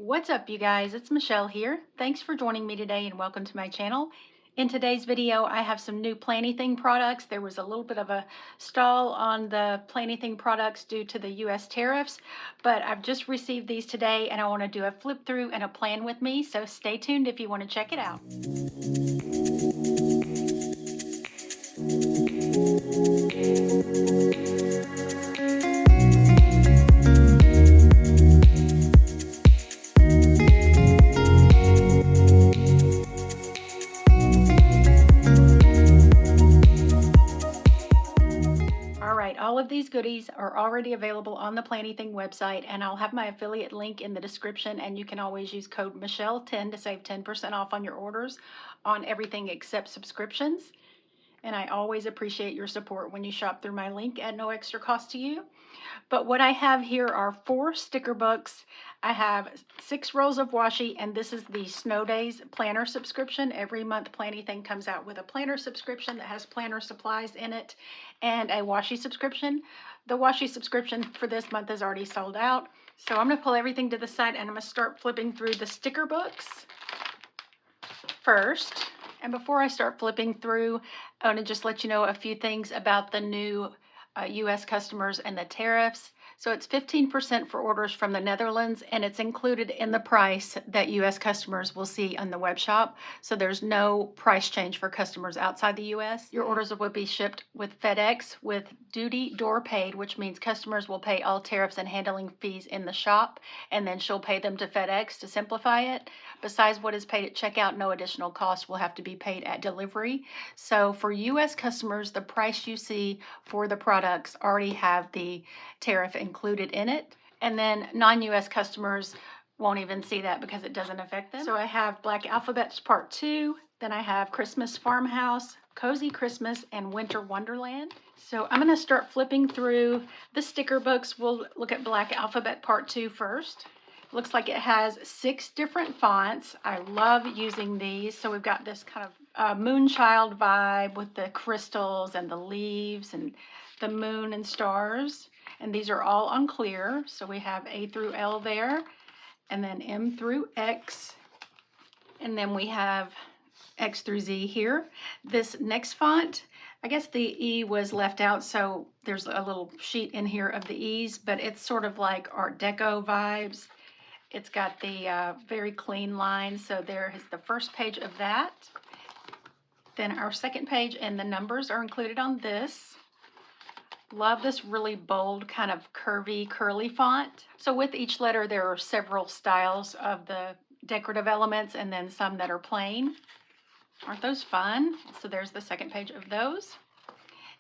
What's up, you guys? It's Michelle here. Thanks for joining me today and welcome to my channel. In today's video, I have some new Planything products. There was a little bit of a stall on the Planything products due to the US tariffs, but I've just received these today and I want to do a flip through and a plan with me, so stay tuned if you want to check it out. All of these goodies are already available on the Planything website, and I'll have my affiliate link in the description, and you can always use code Michelle10 to save 10% off on your orders on everything except subscriptions. And I always appreciate your support when you shop through my link at no extra cost to you. But what I have here are 4 sticker books. I have 6 rolls of washi, and this is the Snow Days planner subscription. Every month Planything comes out with a planner subscription that has planner supplies in it and a washi subscription. The washi subscription for this month is already sold out. So I'm going to pull everything to the side and I'm going to start flipping through the sticker books first. And before I start flipping through, I want to just let you know a few things about the new US customers and the tariffs. So it's 15% for orders from the Netherlands, and it's included in the price that US customers will see on the web shop. So there's no price change for customers outside the US. Your orders will be shipped with FedEx with duty door paid, which means customers will pay all tariffs and handling fees in the shop, and then she'll pay them to FedEx to simplify it. Besides what is paid at checkout, no additional cost will have to be paid at delivery. So for US customers, the price you see for the products already have the tariff included in it. And then non-US customers won't even see that because it doesn't affect them. So I have Black Alphabets Part 2, then I have Christmas Farmhouse, Cozy Christmas, and Winter Wonderland. So I'm going to start flipping through the sticker books. We'll look at Black Alphabet Part 2 first. Looks like it has 6 different fonts. I love using these. So we've got this kind of moonchild vibe with the crystals and the leaves and the moon and stars. And these are all on clear. So we have A through L there, and then M through X. And then we have X through Z here. This next font, I guess the E was left out, so there's a little sheet in here of the E's, but it's sort of like Art Deco vibes. It's got the very clean lines, so there is the first page of that. Then our second page, and the numbers are included on this. Love this really bold, kind of curvy, curly font. So with each letter, there are several styles of the decorative elements, and then some that are plain. Aren't those fun? So there's the second page of those.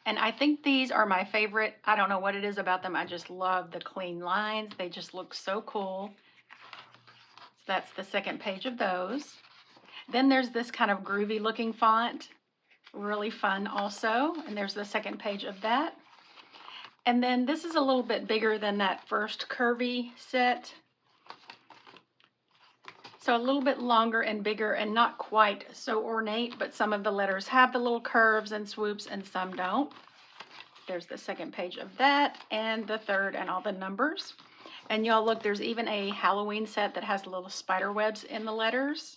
And I think these are my favorite. I don't know what it is about them. I just love the clean lines. They just look so cool. So that's the second page of those. Then there's this kind of groovy looking font. Really fun also. And there's the second page of that. And then this is a little bit bigger than that first curvy set. So a little bit longer and bigger and not quite so ornate, but some of the letters have the little curves and swoops and some don't. There's the second page of that, and the third, and all the numbers. And y'all look, there's even a Halloween set that has little spider webs in the letters.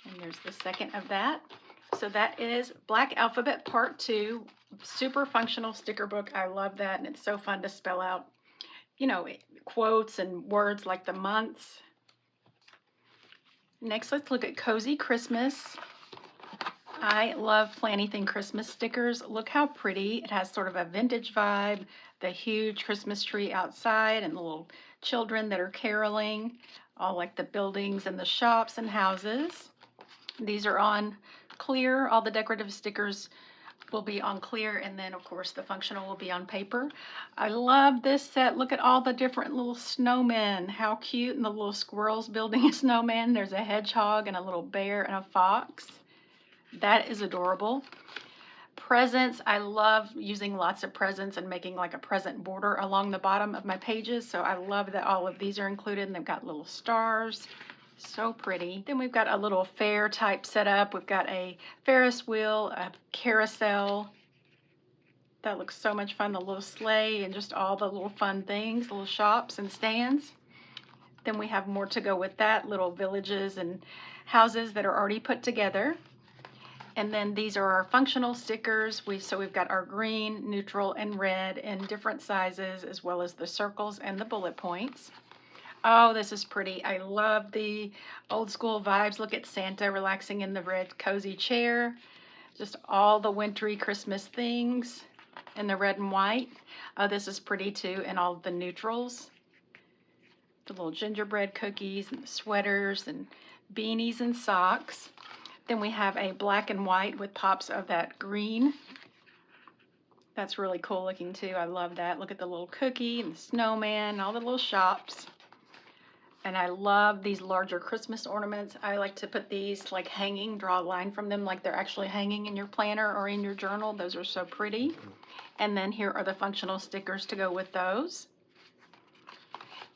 And there's the second of that. So that is Black Alphabet Part 2, super functional sticker book. I love that, and it's so fun to spell out, you know, quotes and words like the months. Next, let's look at Cozy Christmas. I love Planything Christmas stickers. Look how pretty. It has sort of a vintage vibe, the huge Christmas tree outside, and the little children that are caroling, all like the buildings and the shops and houses. These are on clear. All the decorative stickers will be on clear, and then of course the functional will be on paper. I love this set. Look at all the different little snowmen. How cute. And the little squirrels building a snowman. There's a hedgehog and a little bear and a fox. That is adorable. Presents. I love using lots of presents and making like a present border along the bottom of my pages. So I love that all of these are included, and they've got little stars. So pretty. Then we've got a little fair type setup. We've got a Ferris wheel, a carousel. That looks so much fun. The little sleigh and just all the little fun things, little shops and stands. Then we have more to go with that, little villages and houses that are already put together. And then these are our functional stickers. So we've got our green, neutral, and red in different sizes, as well as the circles and the bullet points. Oh, this is pretty. I love the old school vibes. Look at Santa relaxing in the red cozy chair. Just all the wintry Christmas things in the red and white. Oh, this is pretty too, and all the neutrals. The little gingerbread cookies and the sweaters and beanies and socks. Then we have a black and white with pops of that green. That's really cool looking too. I love that. Look at the little cookie and the snowman, all the little shops. And I love these larger Christmas ornaments. I like to put these like hanging, draw a line from them like they're actually hanging in your planner or in your journal. Those are so pretty. And then here are the functional stickers to go with those.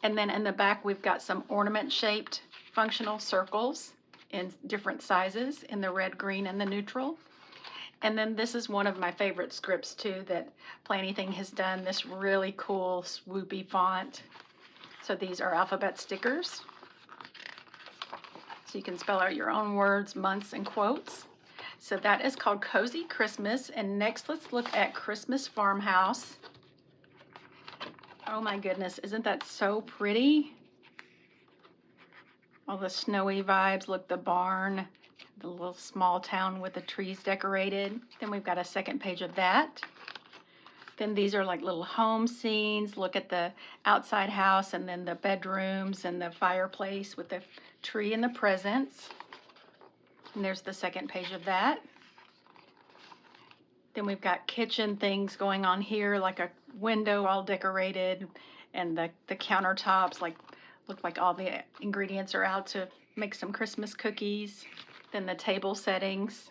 And then in the back, we've got some ornament-shaped functional circles in different sizes in the red, green, and the neutral. And then this is one of my favorite scripts too that Planything has done, this really cool swoopy font. So these are alphabet stickers. So you can spell out your own words, months, and quotes. So that is called Cozy Christmas. And next, let's look at Christmas Farmhouse. Oh my goodness, isn't that so pretty? All the snowy vibes. Look, the barn, the little small town with the trees decorated. Then we've got a second page of that. Then these are like little home scenes. Look at the outside house and then the bedrooms and the fireplace with the tree and the presents. And there's the second page of that. Then we've got kitchen things going on here, like a window all decorated, and the countertops look like all the ingredients are out to make some Christmas cookies. Then the table settings.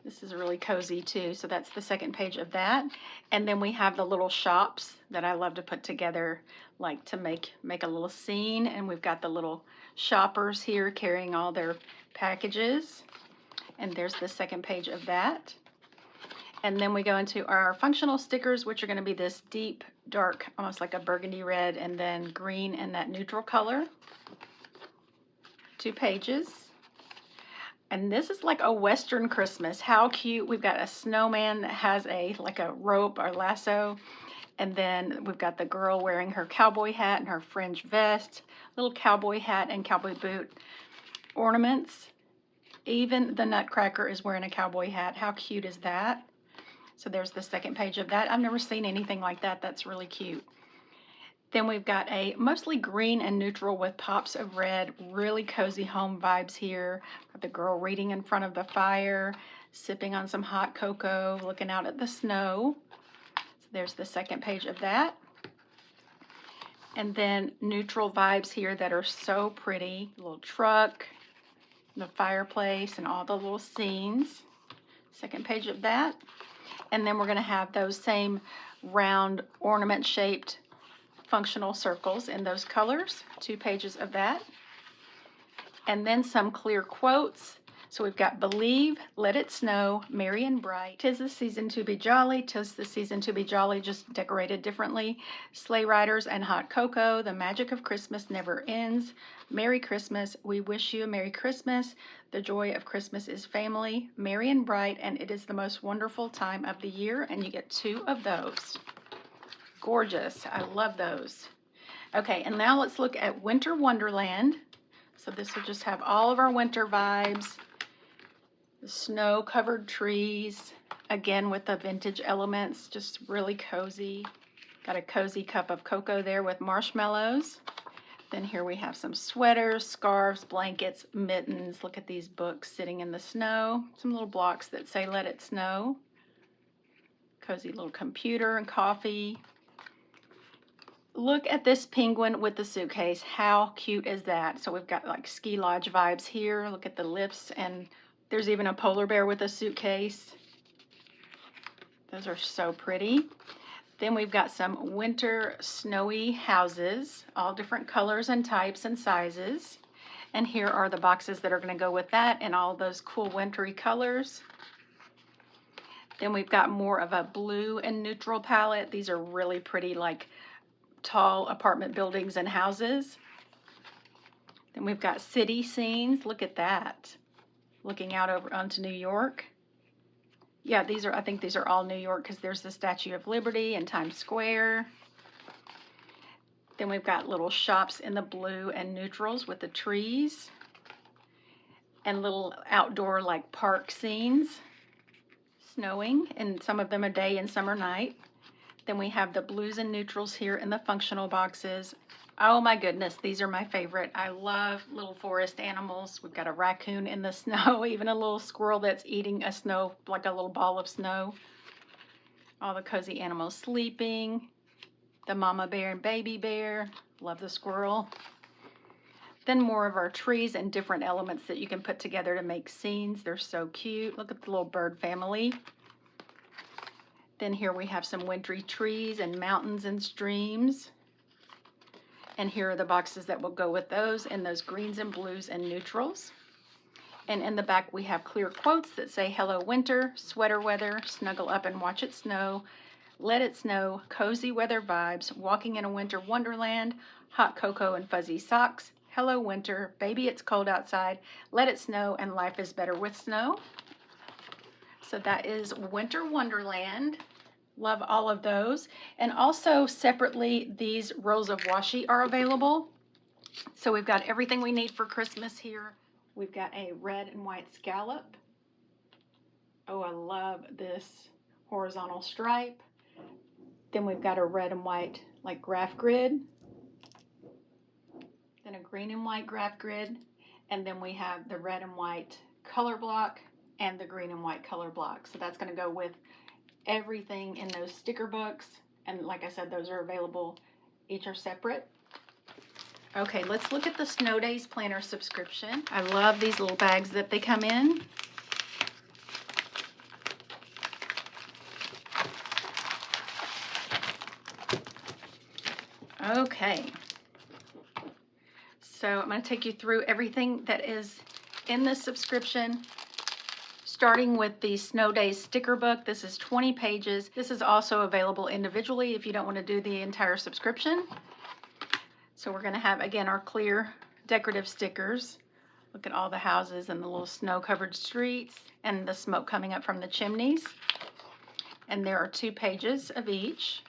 This is really cozy too, so that's the second page of that. And then we have the little shops that I love to put together, like to make a little scene. And we've got the little shoppers here carrying all their packages. And there's the second page of that. And then we go into our functional stickers, which are going to be this deep, dark, almost like a burgundy red, and then green and that neutral color. 2 pages. And this is like a Western Christmas. How cute. We've got a snowman that has like a rope or lasso. And then we've got the girl wearing her cowboy hat and her fringe vest, little cowboy hat and cowboy boot ornaments. Even the Nutcracker is wearing a cowboy hat. How cute is that? So there's the second page of that. I've never seen anything like that. That's really cute. Then we've got a mostly green and neutral with pops of red, really cozy home vibes here. Got the girl reading in front of the fire, sipping on some hot cocoa, looking out at the snow. So there's the second page of that. And then neutral vibes here that are so pretty. A little truck, the fireplace, and all the little scenes. Second page of that. And then we're going to have those same round ornament-shaped functional circles in those colors. 2 pages of that. And then some clear quotes. So we've got believe, let it snow, merry and bright. 'Tis the season to be jolly, 'tis the season to be jolly, just decorated differently. Sleigh riders and hot cocoa, the magic of Christmas never ends. Merry Christmas, we wish you a Merry Christmas. The joy of Christmas is family, merry and bright, and it is the most wonderful time of the year. And you get 2 of those. Gorgeous, I love those. Okay, and now let's look at Winter Wonderland. So this will just have all of our winter vibes. The snow-covered trees, again with the vintage elements, just really cozy. Got a cozy cup of cocoa there with marshmallows. Then here we have some sweaters, scarves, blankets, mittens. Look at these books sitting in the snow. Some little blocks that say let it snow. Cozy little computer and coffee. Look at this penguin with the suitcase. How cute is that? So we've got like ski lodge vibes here. Look at the lips, and there's even a polar bear with a suitcase. Those are so pretty. Then we've got some winter snowy houses, all different colors and types and sizes. And here are the boxes that are going to go with that and all those cool wintry colors. Then we've got more of a blue and neutral palette. These are really pretty, like tall apartment buildings and houses. Then we've got city scenes. Look at that. Looking out over onto New York. Yeah, I think these are all New York because there's the Statue of Liberty and Times Square. Then we've got little shops in the blue and neutrals with the trees. And little outdoor like park scenes. Snowing, and some of them are day and some are night. Then we have the blues and neutrals here in the functional boxes. Oh my goodness, these are my favorite. I love little forest animals. We've got a raccoon in the snow, even a little squirrel that's eating a snow, like a little ball of snow. All the cozy animals sleeping. The mama bear and baby bear. Love the squirrel. Then more of our trees and different elements that you can put together to make scenes. They're so cute. Look at the little bird family. Then here we have some wintry trees and mountains and streams. And here are the boxes that will go with those in those greens and blues and neutrals. And in the back we have clear quotes that say, hello winter, sweater weather, snuggle up and watch it snow, let it snow, cozy weather vibes, walking in a winter wonderland, hot cocoa and fuzzy socks, hello winter, baby it's cold outside, let it snow, and life is better with snow. So that is Winter Wonderland. Love all of those. And also separately, these rolls of washi are available. So we've got everything we need for Christmas here. We've got a red and white scallop. Oh, I love this horizontal stripe. Then we've got a red and white like graph grid. Then a green and white graph grid. And then we have the red and white color block and the green and white color block. So that's going to go with everything in those sticker books. And like I said, those are available. Each are separate. Okay, let's look at the Snow Days Planner subscription. I love these little bags that they come in. Okay. So I'm going to take you through everything that is in this subscription. Starting with the Snow Days sticker book. This is 20 pages. This is also available individually if you don't want to do the entire subscription. So we're going to have, again, our clear decorative stickers. Look at all the houses and the little snow-covered streets and the smoke coming up from the chimneys. And there are 2 pages of each.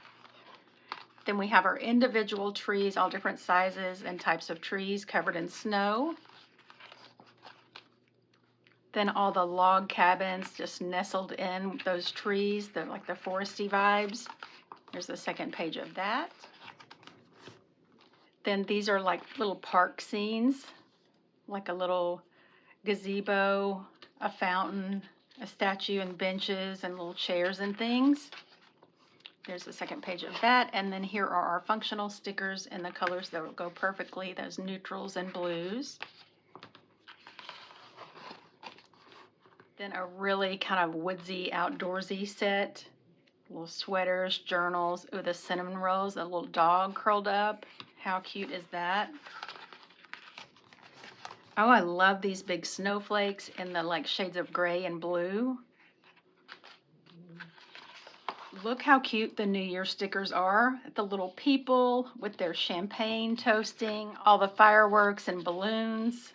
Then we have our individual trees, all different sizes and types of trees covered in snow. Then all the log cabins just nestled in those trees. They're like the foresty vibes. There's the second page of that. Then these are like little park scenes, like a little gazebo, a fountain, a statue and benches and little chairs and things. There's the second page of that. And then here are our functional stickers in the colors that will go perfectly, those neutrals and blues. Then a really kind of woodsy, outdoorsy set. Little sweaters, journals. Ooh, the cinnamon rolls, a little dog curled up. How cute is that? Oh, I love these big snowflakes in the like shades of gray and blue. Look how cute the New Year stickers are. The little people with their champagne toasting, all the fireworks and balloons.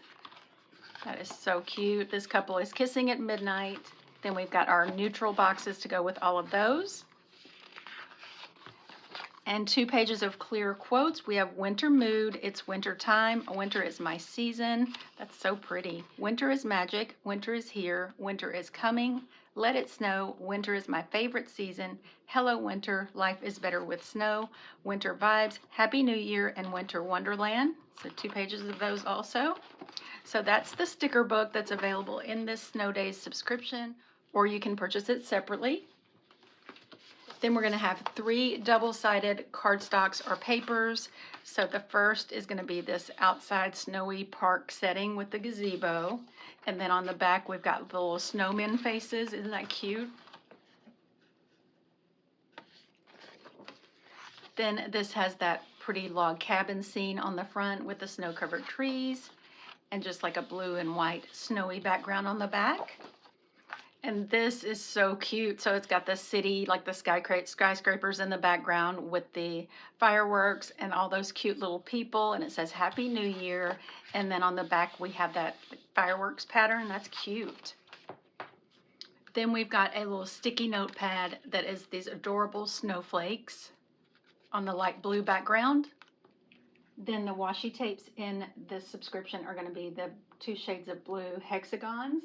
That is so cute. This couple is kissing at midnight. Then we've got our neutral boxes to go with all of those. And 2 pages of clear quotes. We have winter mood. It's winter time. Winter is my season. That's so pretty. Winter is magic. Winter is here. Winter is coming. Let it snow. Winter is my favorite season. Hello, winter. Life is better with snow. Winter vibes. Happy New Year and Winter Wonderland. So 2 pages of those also. So that's the sticker book that's available in this Snow Days subscription, or you can purchase it separately. Then we're going to have 3 double-sided cardstocks or papers. So the first is going to be this outside snowy park setting with the gazebo. And then on the back, we've got the little snowman faces. Isn't that cute? Then this has that pretty log cabin scene on the front with the snow-covered trees and just like a blue and white snowy background on the back. And this is so cute. So it's got the city, like the skyscrapers in the background with the fireworks and all those cute little people. And it says Happy New Year. And then on the back, we have that fireworks pattern. That's cute. Then we've got a little sticky notepad that is these adorable snowflakes on the light blue background. Then the washi tapes in this subscription are going to be the 2 shades of blue hexagons.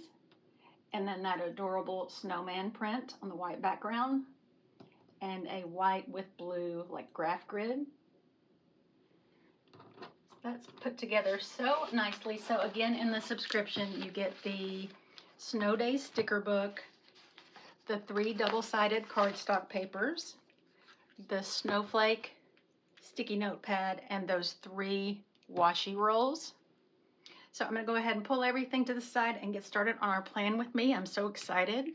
And then that adorable snowman print on the white background, and a white with blue like graph grid. That's put together so nicely. So again, in the subscription, you get the Snow Days sticker book, the 3 double-sided cardstock papers, the snowflake sticky notepad, and those 3 washi rolls. So I'm going to go ahead and pull everything to the side and get started on our plan with me. I'm so excited.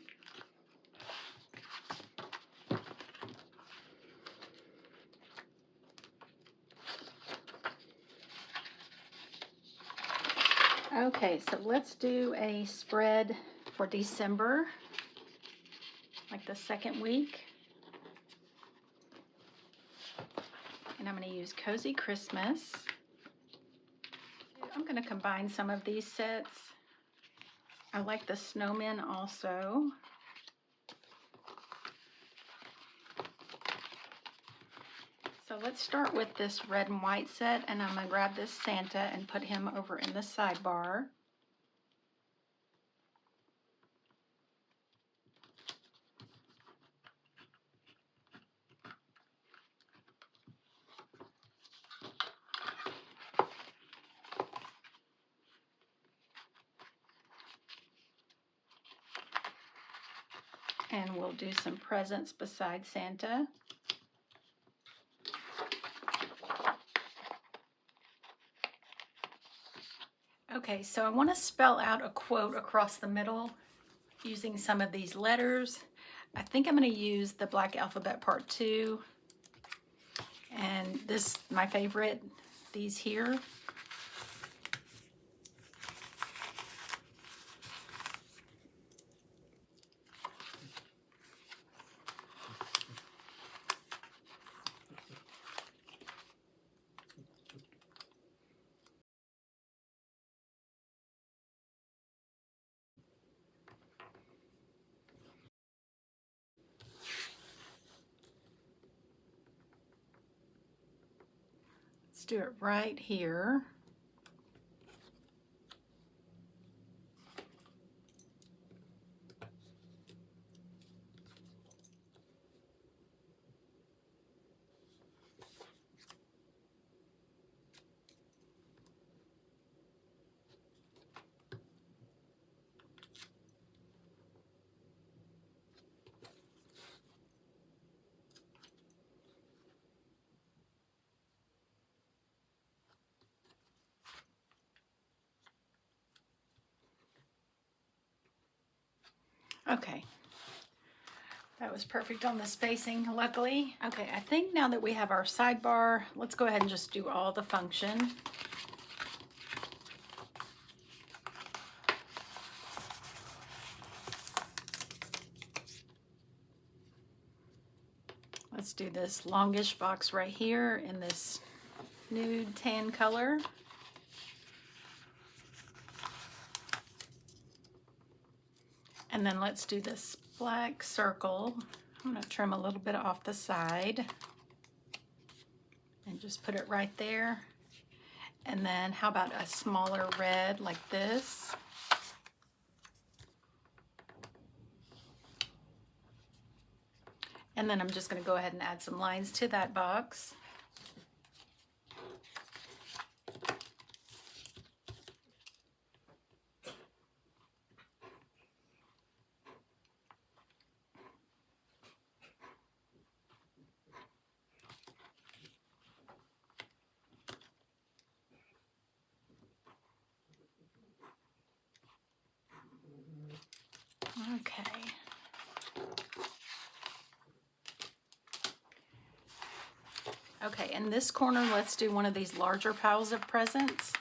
Okay, so let's do a spread for December, like the 2nd week. And I'm going to use Cozy Christmas. I'm going to combine some of these sets. I like the snowmen also. So let's start with this red and white set, and I'm going to grab this Santa and put him over in the sidebar. And we'll do some presents beside Santa. Okay, so I want to spell out a quote across the middle using some of these letters. I think I'm going to use the Black Alphabet Part 2. And this, my favorite, these here. Let's do it right here. Okay, that was perfect on the spacing, luckily. Okay, I think now that we have our sidebar, let's go ahead and just do all the function. Let's do this longish box right here in this nude tan color. And then let's do this black circle. I'm going to trim a little bit off the side and just put it right there. And then how about a smaller red like this? And then I'm just going to go ahead and add some lines to that box. Okay. Okay, in this corner, let's do one of these larger piles of presents.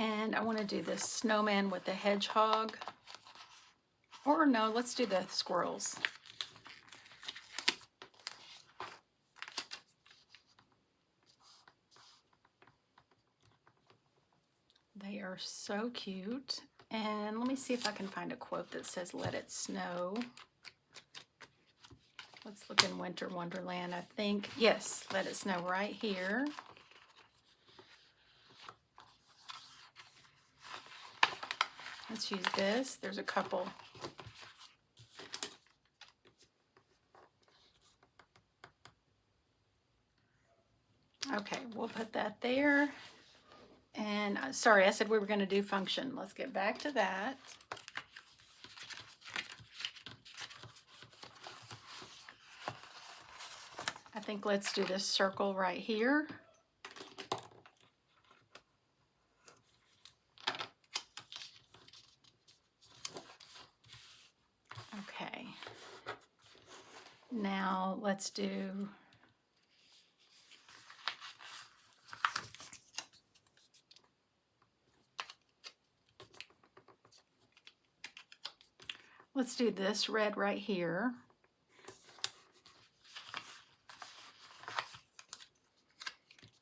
And I want to do this snowman with the hedgehog. Or no, let's do the squirrels. They are so cute. And let me see if I can find a quote that says, "Let it snow." Let's look in Winter Wonderland. I think, yes, let it snow right here. Let's use this. There's a couple. Okay, we'll put that there. And sorry, I said we were going to do function. Let's get back to that. I think let's do this circle right here. Okay. Now let's do this red right here.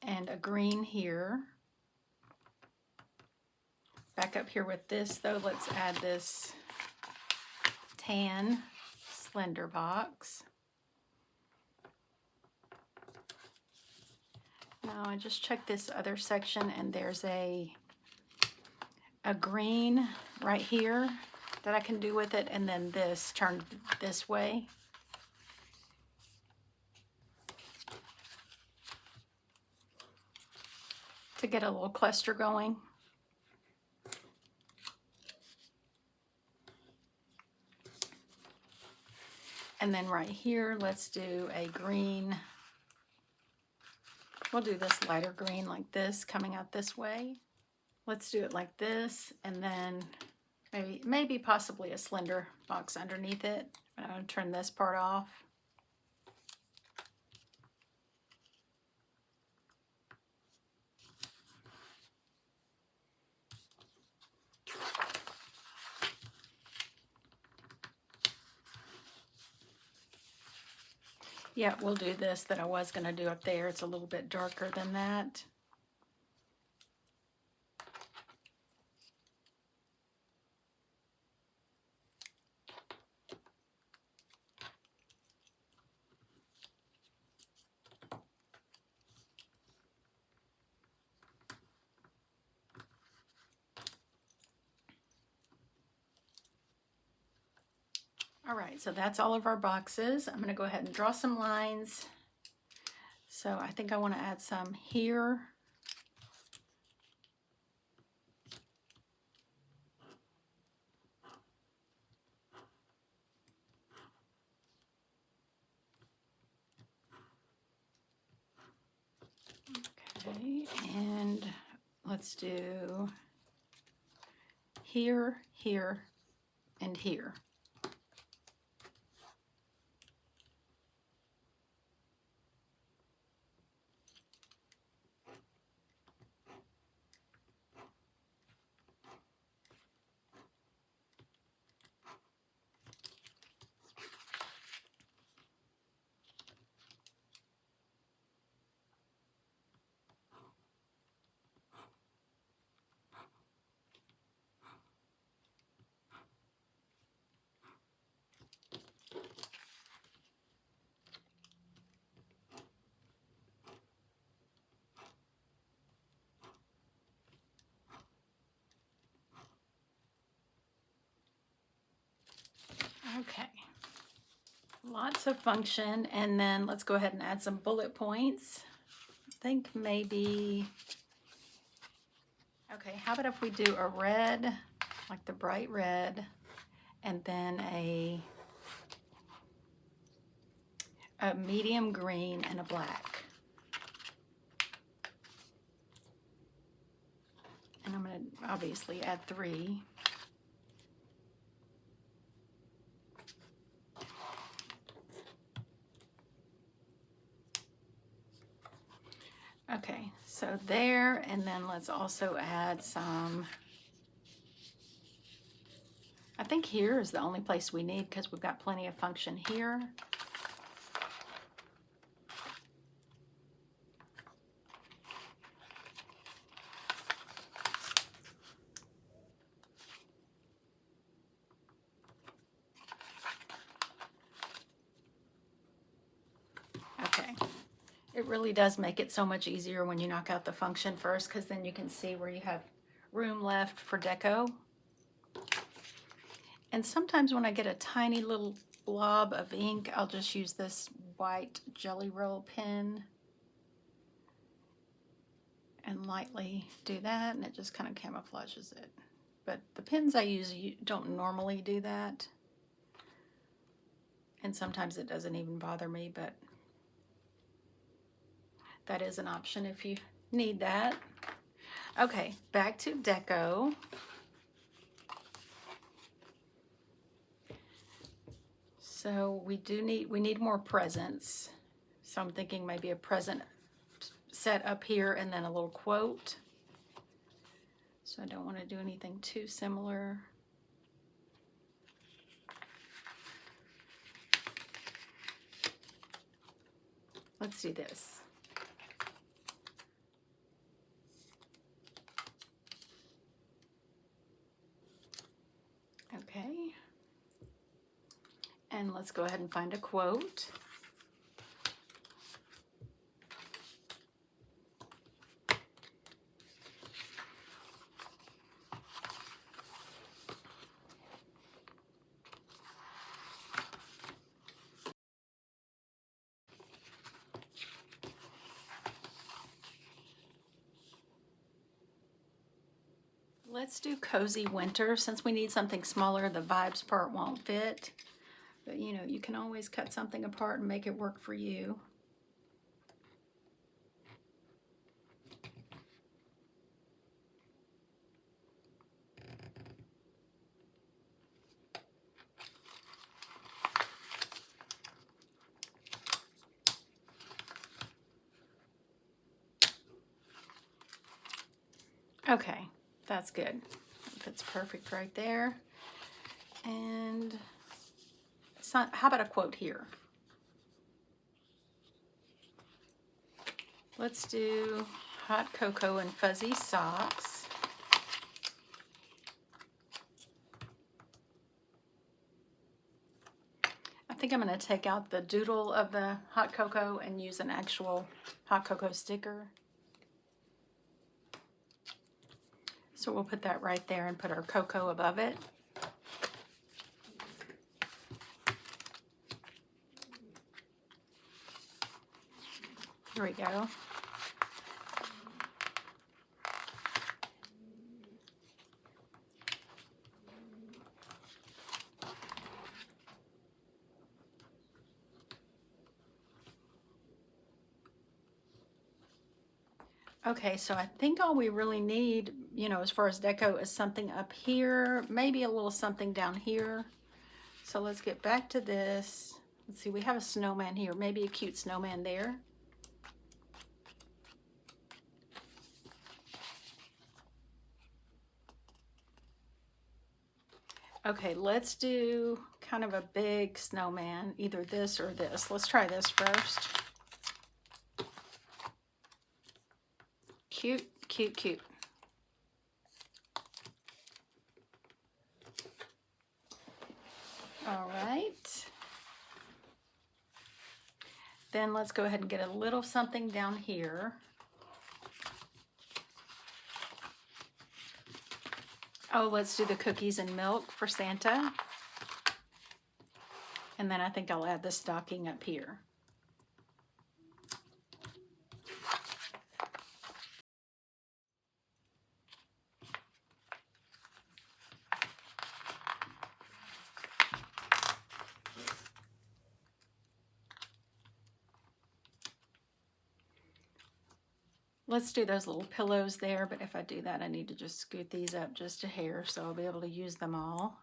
And a green here. Back up here with this though, let's add this tan slender box. Now I just checked this other section and there's a green right here that I can do with it, and then this turned this way. To get a little cluster going. And then right here, let's do a green. We'll do this lighter green like this, coming out this way. Let's do it like this, and then maybe possibly a slender box underneath it. I'm going to turn this part off. Yeah, we'll do this that I was going to do up there. It's a little bit darker than that. All right, so that's all of our boxes. I'm going to go ahead and draw some lines. So I think I want to add some here. Okay, and let's do here, here, and here. Okay, lots of function, and then let's go ahead and add some bullet points. I think maybe, okay, how about if we do a red, like the bright red, and then a medium green and a black. And I'm going to obviously add 3. Okay, so there, and then let's also add some, I think here is the only place we need because we've got plenty of function here. Okay, it really does make it so much easier when you knock out the function first, because then you can see where you have room left for deco. And sometimes when I get a tiny little blob of ink, I'll just use this white Jelly Roll pen and lightly do that, and it just kind of camouflages it. But the pens I use don't normally do that. And sometimes it doesn't even bother me, but that is an option if you need that. Okay, back to deco. So we need more presents. So I'm thinking maybe a present set up here and then a little quote. So I don't want to do anything too similar. Let's do this. Okay. And let's go ahead and find a quote. Let's do Cozy Winter. Since we need something smaller, the vibes part won't fit. But you know, you can always cut something apart and make it work for you. Okay, that's good. It fits perfect right there. And how about a quote here? Let's do hot cocoa and fuzzy socks. I think I'm going to take out the doodle of the hot cocoa and use an actual hot cocoa sticker. So we'll put that right there and put our cocoa above it. Here we go. Okay, so I think all we really need, you know, as far as deco is something up here, maybe a little something down here. So let's get back to this. Let's see, we have a snowman here, maybe a cute snowman there. Okay, let's do kind of a big snowman, either this or this. Let's try this first. Cute, cute, cute. All right. Then let's go ahead and get a little something down here. Oh, let's do the cookies and milk for Santa. And then I think I'll add the stocking up here. Let's do those little pillows there, but if I do that, I need to just scoot these up just a hair so I'll be able to use them all.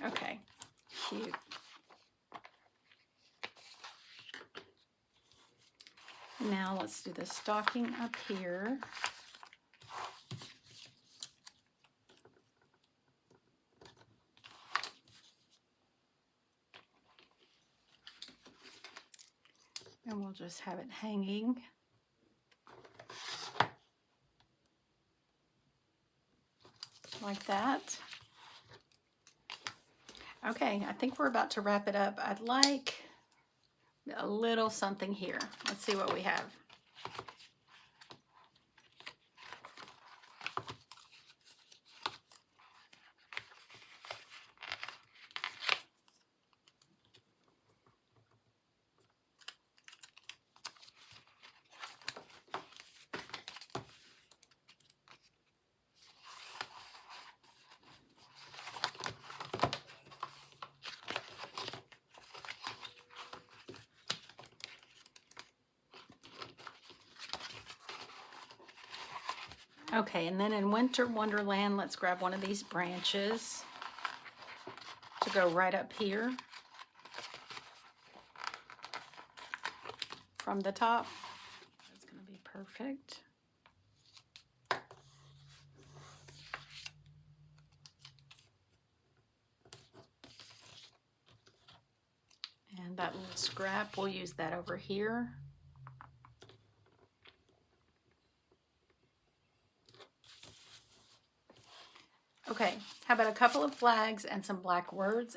Okay, cute. Now let's do the stocking up here. And we'll just have it hanging. Like that. Okay, I think we're about to wrap it up. I'd like a little something here. Let's see what we have. Okay, and then in Winter Wonderland, let's grab one of these branches to go right up here from the top. That's going to be perfect. And that little scrap, we'll use that over here. Okay, how about a couple of flags and some black words?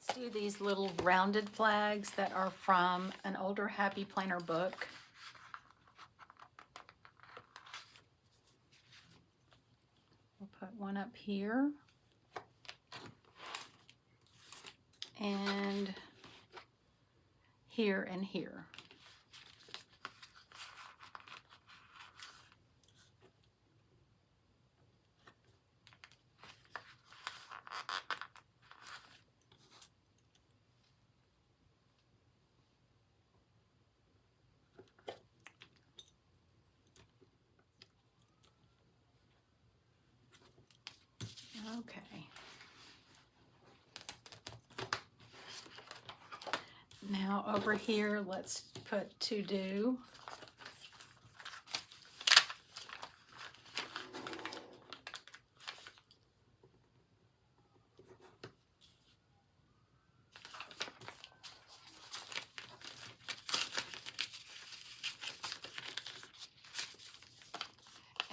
Let's do these little rounded flags that are from an older Happy Planner book. We'll put one up here. And here and here. Okay. Now over here, let's put to do.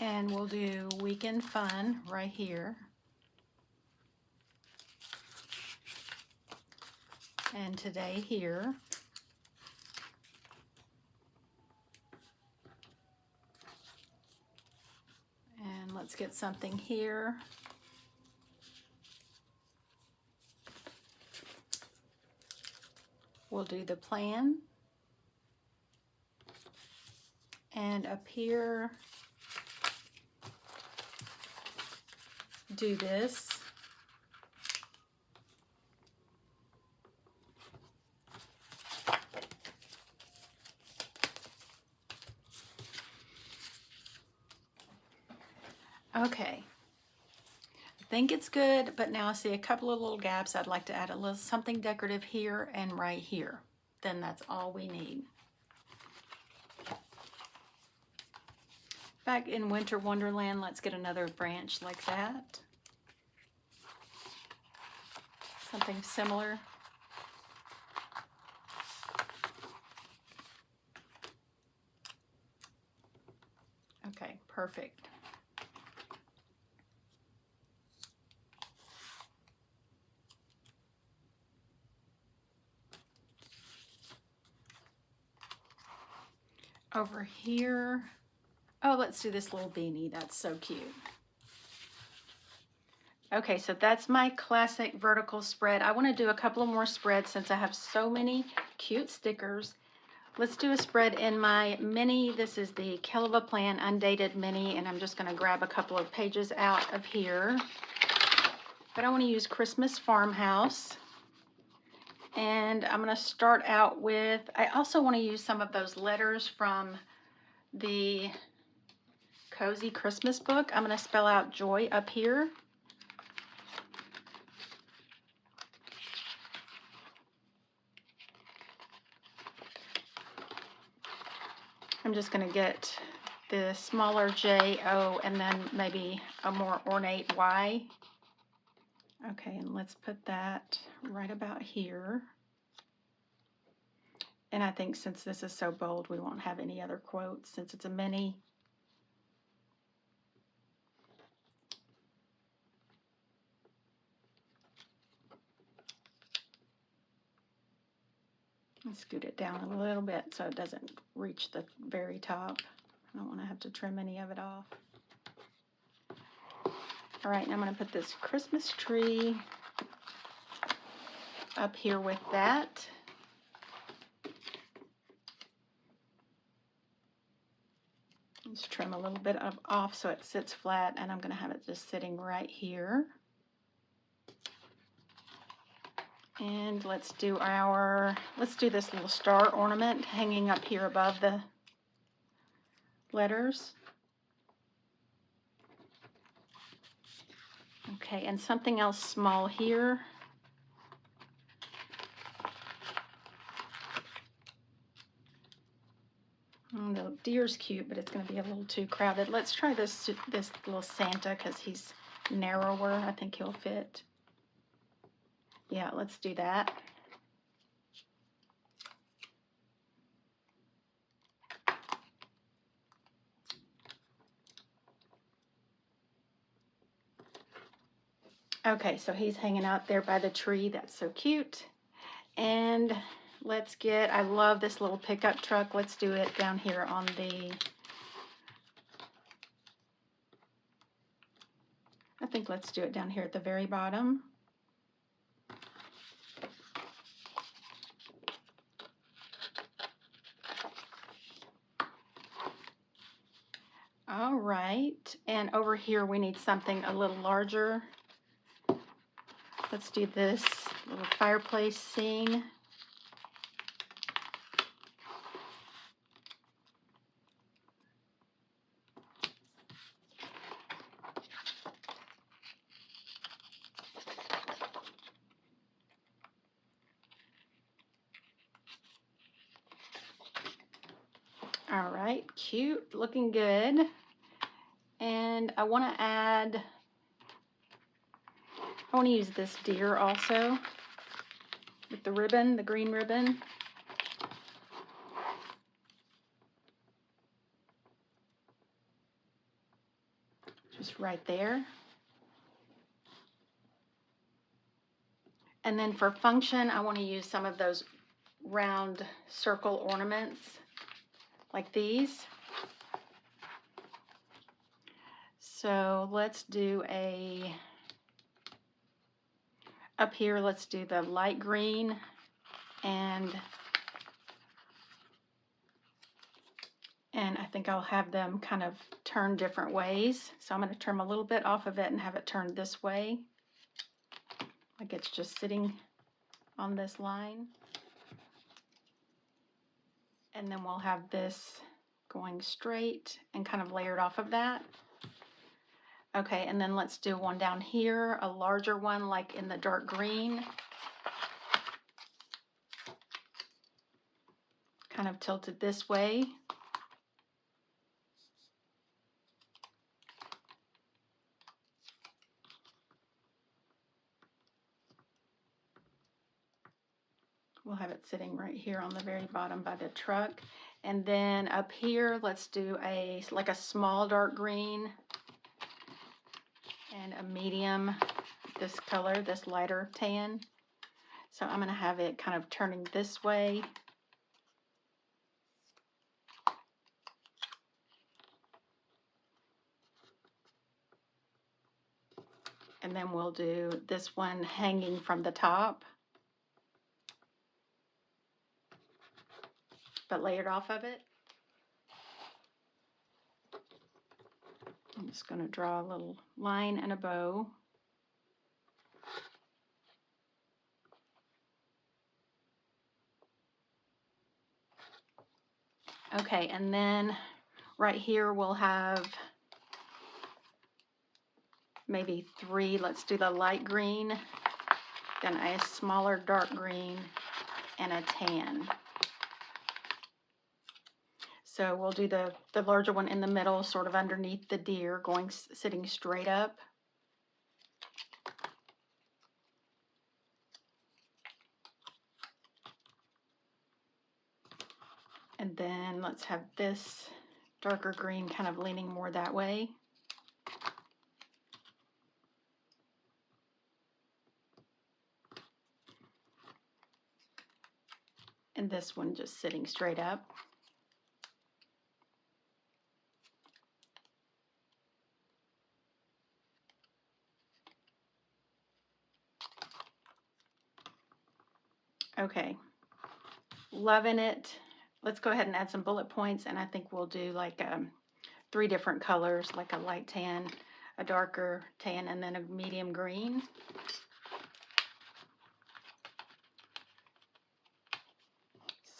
And we'll do Weekend Fun right here. And today here. And let's get something here. We'll do the plan. And up here, do this. Okay, I think it's good, but now I see a couple of little gaps. I'd like to add a little something decorative here and right here. Then that's all we need. Back in Winter Wonderland, let's get another branch like that. Something similar. Okay, perfect. Over here, oh, let's do this little beanie. That's so cute. Okay, so that's my classic vertical spread. I want to do a couple of more spreads since I have so many cute stickers. Let's do a spread in my mini. This is the Kelva Plan Undated Mini, and I'm just going to grab a couple of pages out of here. But I want to use Christmas Farmhouse. And I'm going to start out with, I also want to use some of those letters from the Cozy Christmas book. I'm going to spell out joy up here. I'm just going to get the smaller J, O, and then maybe a more ornate Y. Okay, and let's put that right about here. And I think since this is so bold, we won't have any other quotes since it's a mini. Let's scoot it down a little bit so it doesn't reach the very top. I don't want to have to trim any of it off. All right, now I'm going to put this Christmas tree up here with that. Let's trim a little bit off so it sits flat, and I'm going to have it just sitting right here. And let's do this little star ornament hanging up here above the letters. Okay, and something else small here. The deer's cute, but it's going to be a little too crowded. Let's try this little Santa because he's narrower. I think he'll fit. Yeah, let's do that. Okay, so he's hanging out there by the tree. That's so cute. And let's get, I love this little pickup truck. Let's do it down here on the, I think let's do it down here at the very bottom. All right, and over here we need something a little larger. Let's do this little fireplace scene. All right, cute, looking good. And I want to use this deer also with the ribbon, the green ribbon. Just right there. And then for function, I want to use some of those round circle ornaments like these. So let's do up here, let's do the light green and I think I'll have them kind of turn different ways. So I'm going to trim a little bit off of it and have it turned this way. Like it's just sitting on this line. And then we'll have this going straight and kind of layered off of that. Okay, and then let's do one down here, a larger one like in the dark green. Kind of tilted this way. We'll have it sitting right here on the very bottom by the truck. And then up here, let's do like a small dark green and a medium, this color, this lighter tan. So I'm going to have it kind of turning this way. And then we'll do this one hanging from the top, but layered off of it. I'm just going to draw a little line and a bow. Okay, and then right here we'll have maybe 3. Let's do the light green, then a smaller dark green, and a tan. So we'll do the larger one in the middle, sort of underneath the deer, sitting straight up. And then let's have this darker green kind of leaning more that way. And this one just sitting straight up. Okay, loving it. Let's go ahead and add some bullet points, and I think we'll do like 3 different colors, like a light tan, a darker tan, and then a medium green.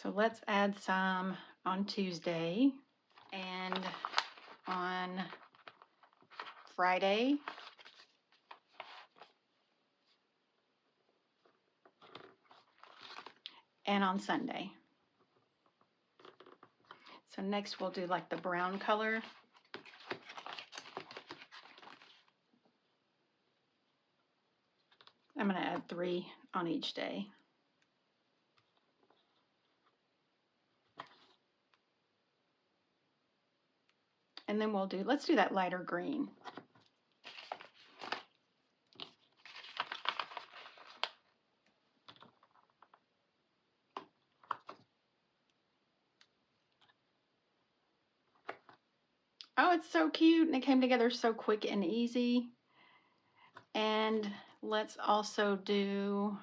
So let's add some on Tuesday and on Friday. And on Sunday. So next we'll do like the brown color. I'm going to add 3 on each day. And then let's do that lighter green. Oh, it's so cute, and it came together so quick and easy. And let's also do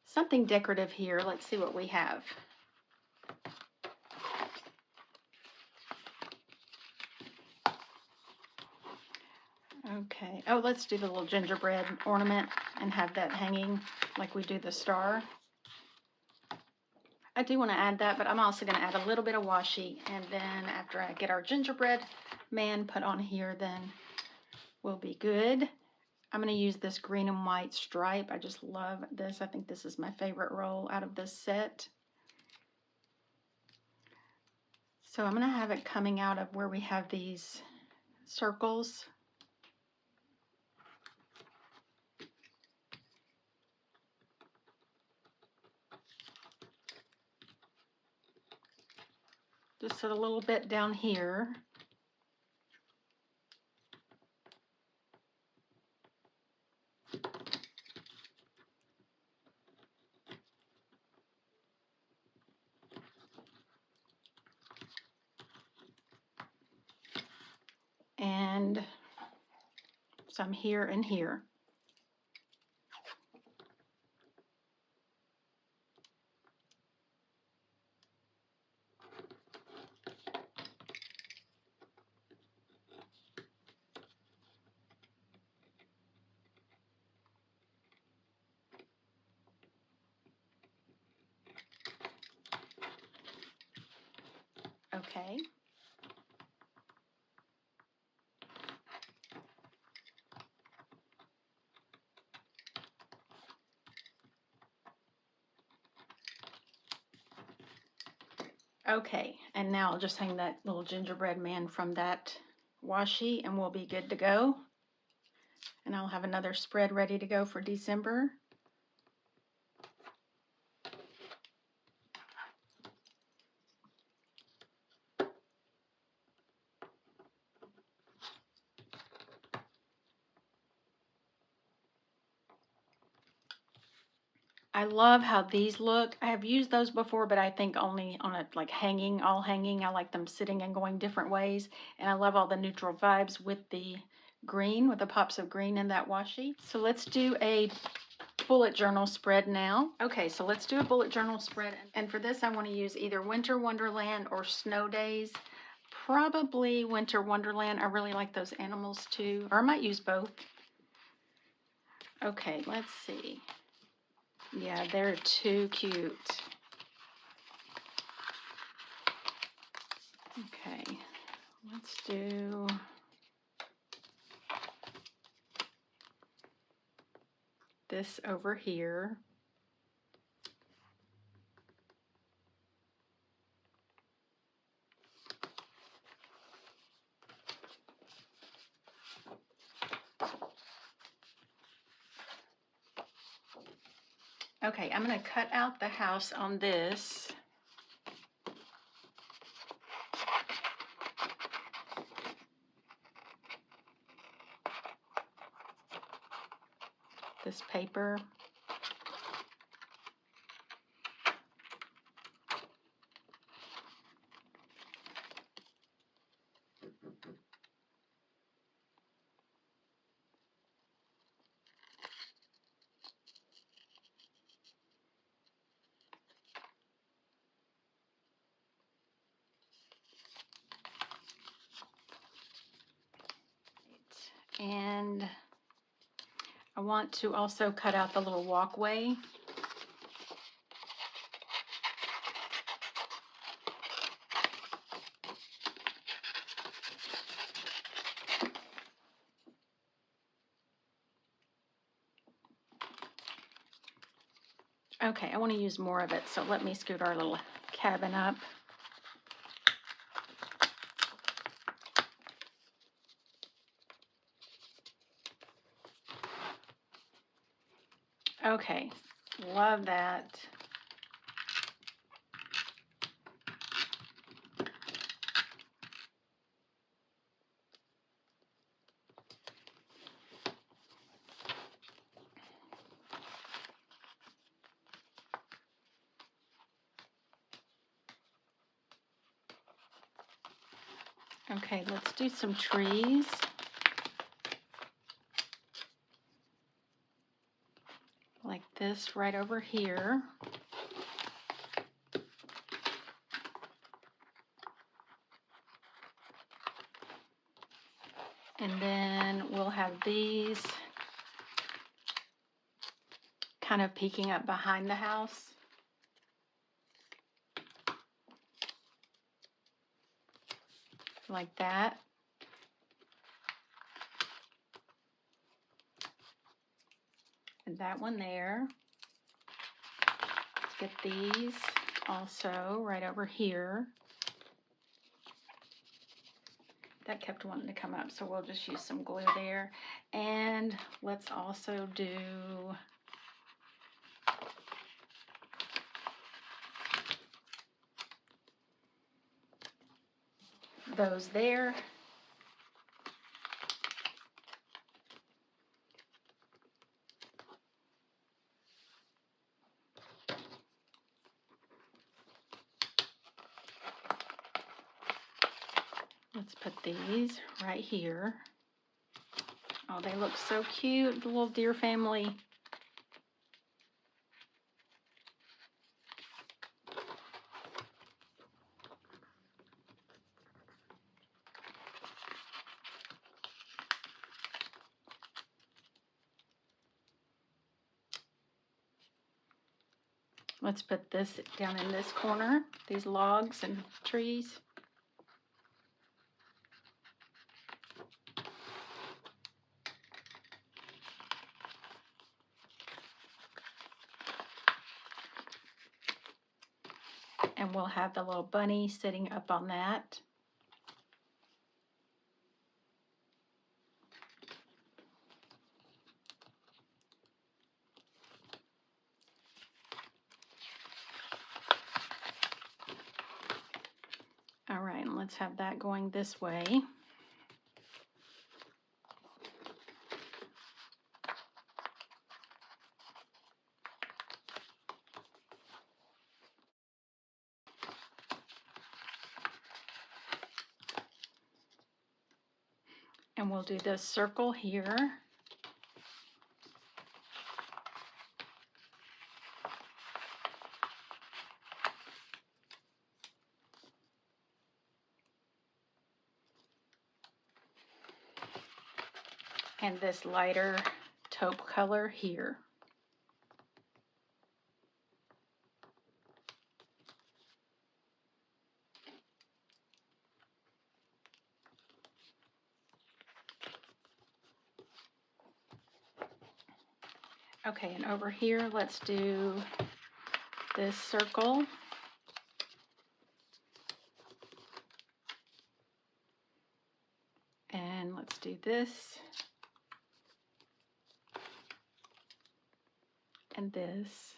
something decorative here. Let's see what we have. Okay. Oh, let's do the little gingerbread ornament and have that hanging like we do the star. I do want to add that, but I'm also going to add a little bit of washi, and then after I get our gingerbread man put on here, then we'll be good. I'm going to use this green and white stripe. I just love this. I think this is my favorite roll out of this set. So I'm going to have it coming out of where we have these circles. Just a little bit down here. And some here and here. Okay. Okay, and now I'll just hang that little gingerbread man from that washi and we'll be good to go. And I'll have another spread ready to go for December. I love how these look. I have used those before, but I think only on a like hanging, all hanging. I like them sitting and going different ways. And I love all the neutral vibes with the green, with the pops of green in that washi. So let's do a bullet journal spread now. Okay, so let's do a bullet journal spread. And for this, I want to use either Winter Wonderland or Snow Days. Probably Winter Wonderland. I really like those animals too. Or I might use both. Okay, let's see. Yeah, they're too cute. Okay, let's do this over here. Okay, I'm going to cut out the house on this. This paper. And I want to also cut out the little walkway. Okay, I want to use more of it, so let me scoot our little cabin up. Okay, love that. Okay, let's do some trees. Like this right over here. And then we'll have these kind of peeking up behind the house. Like that. And that one there. Let's get these also right over here. That kept wanting to come up, so we'll just use some glue there. And let's also do those there. Let's put these right here. Oh, they look so cute, the little deer family. Let's put this down in this corner, these logs and trees. And we'll have the little bunny sitting up on that. All right, and let's have that going this way. And we'll do this circle here. And this lighter taupe color here. Okay, and over here, let's do this circle. And let's do this. And this.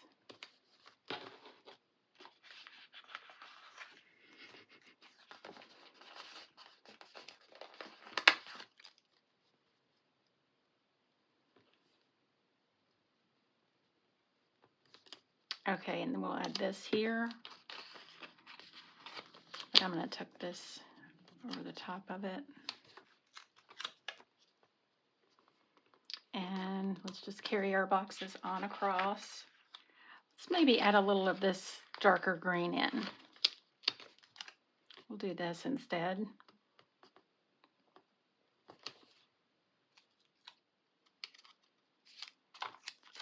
Okay, and then we'll add this here. But I'm going to tuck this over the top of it. And let's just carry our boxes on across. Let's maybe add a little of this darker green in. We'll do this instead.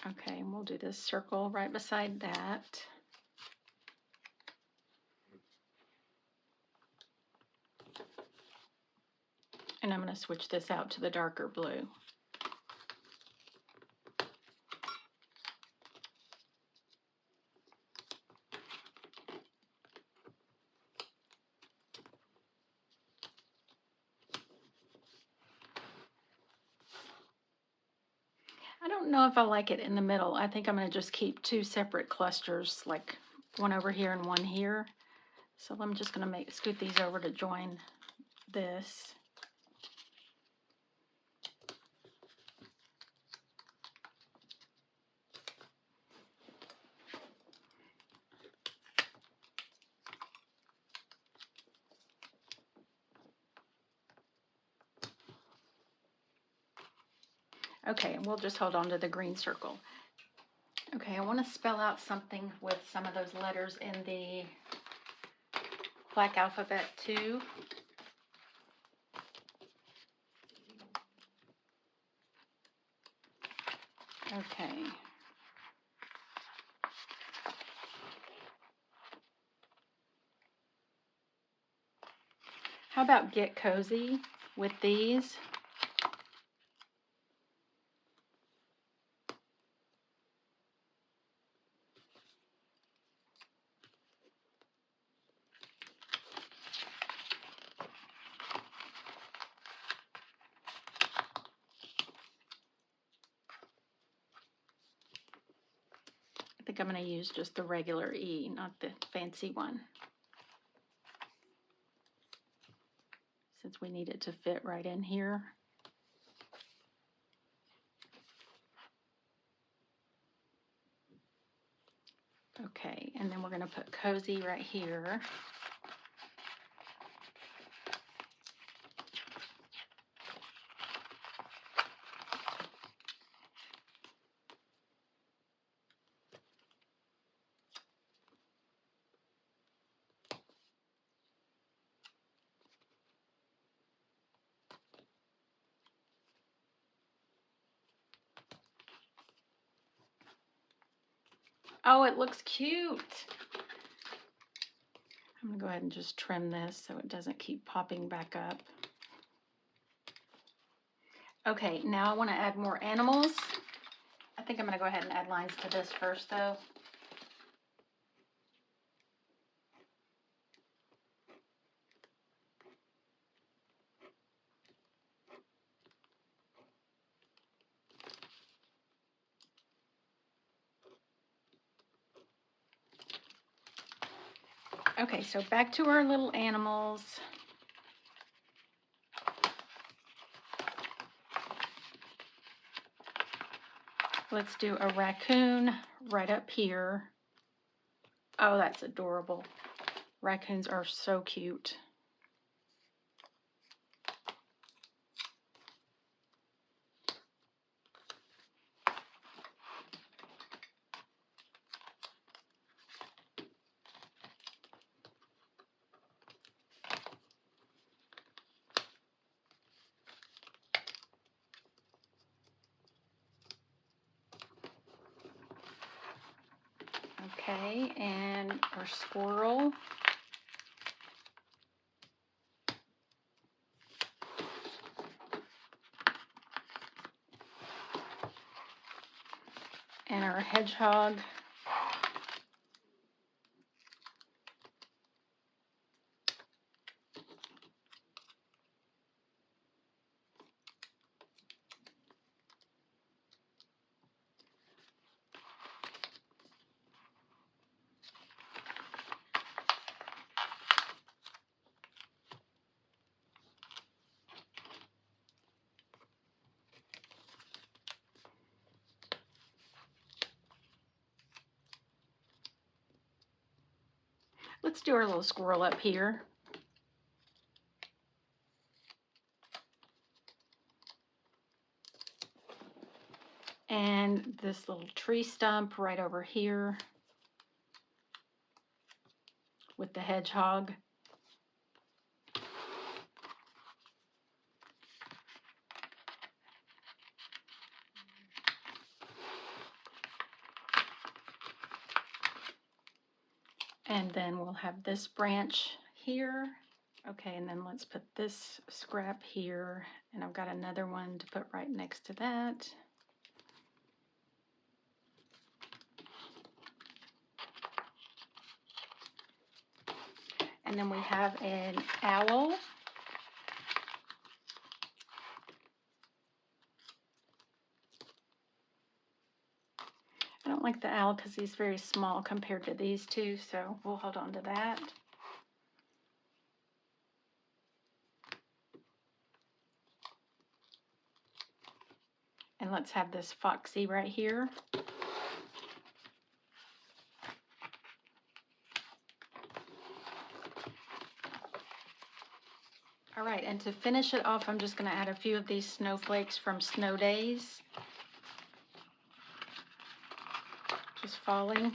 Okay, and we'll do this circle right beside that. And I'm going to switch this out to the darker blue. I don't know if I like it in the middle. I think I'm going to just keep two separate clusters, like one over here and one here. So I'm just going to scoot these over to join this. Okay, and we'll just hold on to the green circle. Okay, I want to spell out something with some of those letters in the black alphabet too. Okay. How about get cozy with these? I think I'm going to use just the regular E, not the fancy one, since we need it to fit right in here. Okay, and then we're going to put cozy right here. Oh, it looks cute. I'm going to go ahead and just trim this so it doesn't keep popping back up. Okay, now I want to add more animals. I think I'm going to go ahead and add lines to this first though. Okay, so back to our little animals. Let's do a raccoon right up here. Oh, that's adorable. Raccoons are so cute. Okay, and our squirrel. And our hedgehog. Let's do our little squirrel up here. And this little tree stump right over here with the hedgehog. And then we'll have this branch here. Okay, and then let's put this scrap here. And I've got another one to put right next to that. And then we have an owl. I don't like the owl because he's very small compared to these two, so we'll hold on to that. And let's have this foxy right here. All right, and to finish it off, I'm just going to add a few of these snowflakes from Snow Days. Just falling.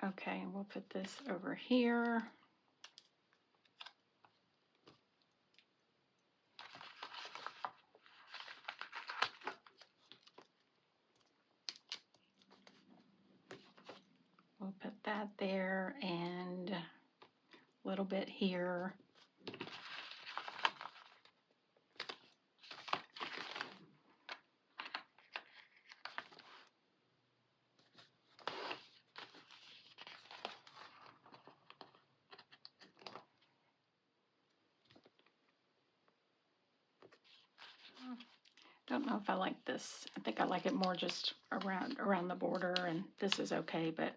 Okay, we'll put this over here. We'll put that there and a little bit here. Don't know if I like this. I think I like it more just around the border, and this is okay, but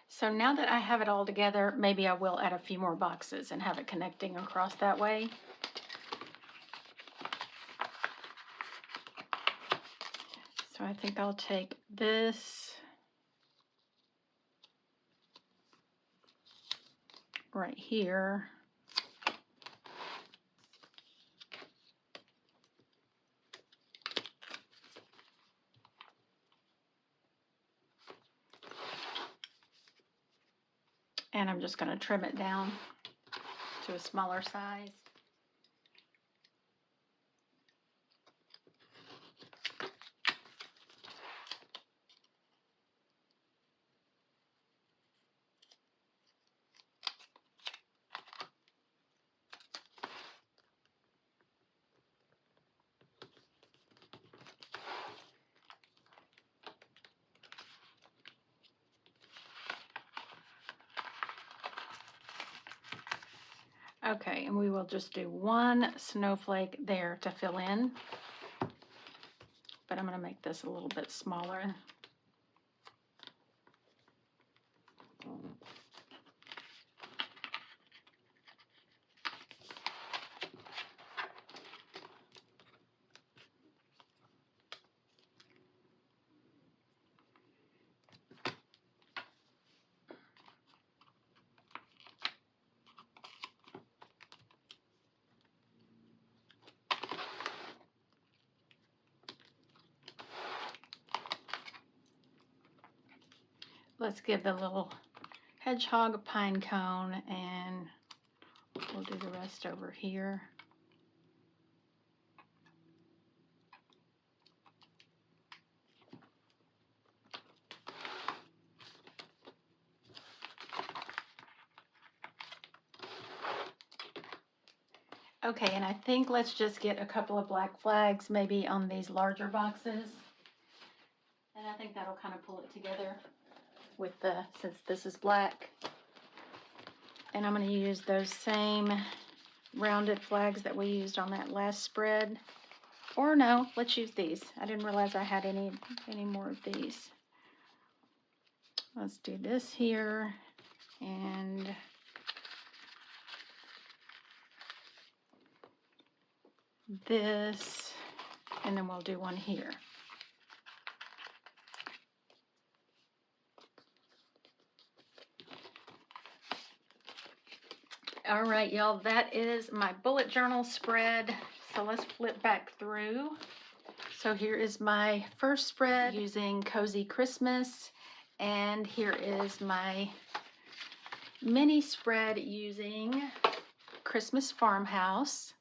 so now that I have it all together, maybe I will add a few more boxes and have it connecting across that way. So I think I'll take this right here. And I'm just going to trim it down to a smaller size. Okay, and we will just do one snowflake there to fill in. But I'm going to make this a little bit smaller. Let's give the little hedgehog a pine cone, and we'll do the rest over here. Okay, and I think let's just get a couple of black flags maybe on these larger boxes. And I think that'll kind of pull it together with the, since this is black. And I'm going to use those same rounded flags that we used on that last spread. Or no, let's use these. I didn't realize I had any more of these. Let's do this here and this, and then we'll do one here. All right, y'all, that is my bullet journal spread. So let's flip back through. So here is my first spread using Cozy Christmas, and here is my mini spread using Christmas Farmhouse.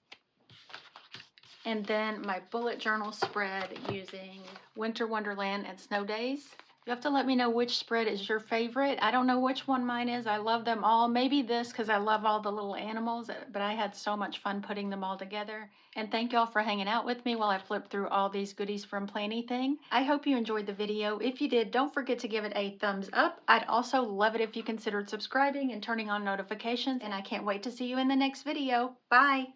And then my bullet journal spread using Winter Wonderland and Snow Days. You have to let me know which spread is your favorite. I don't know which one mine is. I love them all. Maybe this because I love all the little animals, but I had so much fun putting them all together. And thank y'all for hanging out with me while I flipped through all these goodies from Planything. I hope you enjoyed the video. If you did, don't forget to give it a thumbs up. I'd also love it if you considered subscribing and turning on notifications. And I can't wait to see you in the next video. Bye!